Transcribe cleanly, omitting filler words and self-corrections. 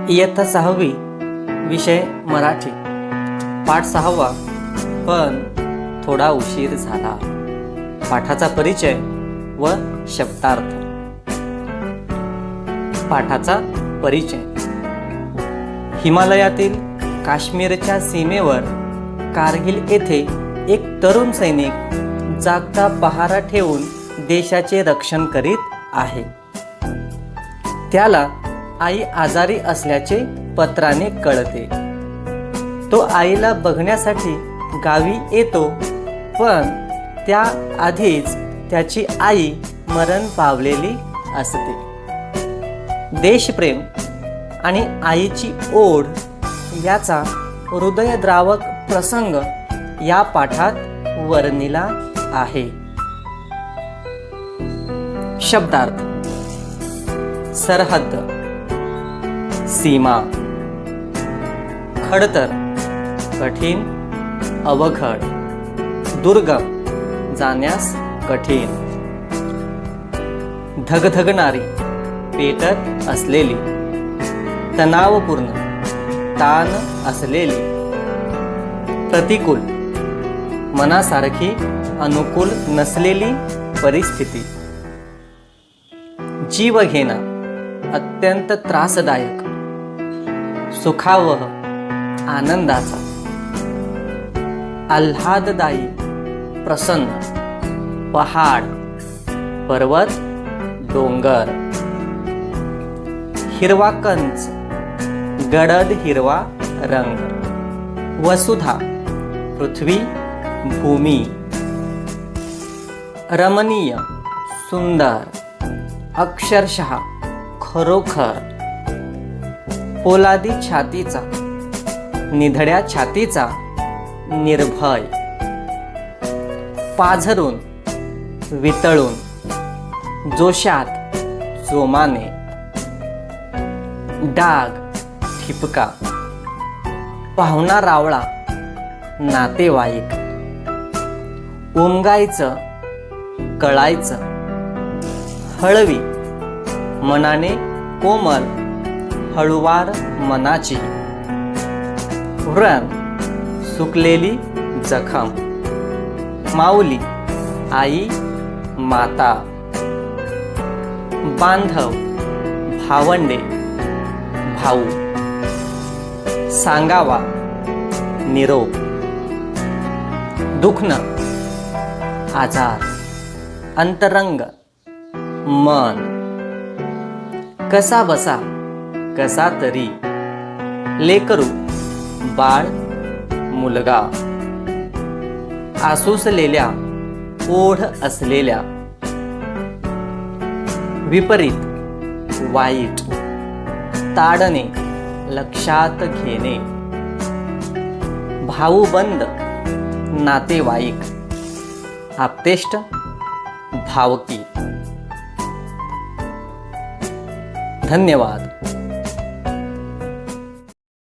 इयत्ता 6वी, विषय मराठी, पाठ 6वा. पण थोडा उशीर झाला. पाठाचा परिचय व शब्दार्थ. पाठाचा परिचय. हिमालयातील काश्मीरच्या सीमेवर कारगिल येथे एक तरुण सैनिक जागता पहारा ठेवून देशाचे रक्षण करीत आहे. त्याला आई आजारी असल्याचे पत्राने कळते. तो आईला बघण्यासाठी गावी येतो, पण त्या आधीच त्याची आई मरण पावलेली असते. देशप्रेम आणि आईची ओढ याचा हृदयद्रावक प्रसंग या पाठात वर्णिला आहे. शब्दार्थ. सरहद्द, सीमा. खडतर, कठीण, अवघड, दुर्गम, जाण्यास कठीण. धगधगणारी, पेटत असलेली, तणावपूर्ण, ताण असलेली. प्रतिकूल, मनासारखी अनुकूल नसलेली परिस्थिती. जीवघेणा, अत्यंत त्रासदायक. सुखावह, आनंदाचा. आल्हाददायी, प्रसन्न. पहाड, पर्वत, डोंगर. हिरवा कंच, गडद हिरवा रंग. वसुधा, पृथ्वी, भूमी. रमणीय, सुंदर, अक्षरशः, खरोखर. पोलादी छातीचा, निधड्या छातीचा, निर्भय. पाझरून, वितळून, जोशात, जोमाने. डाग, ठिपका. पाहुणा रावळा, नातेवाईक. उमगायचं, कळायचं. हळवी, मनाने कोमल, हळुवार मनाची. व्रण, सुकलेली जखम. माऊली, आई, माता. बांधव, भावंडे, भाऊ. सांगावा, निरोप. दुखणं, आजार. अंतरंग, मन. कसा बसा, कसा तरी. लेकरू, बाळ, मुलगा. आसुसलेल्या, ओढ असलेल्या. विपरीत, वाईट. ताडणे, लक्षात घेणे. भाऊबंद, नातेवाईक. आप्तेष्ट, भावकी. धन्यवाद.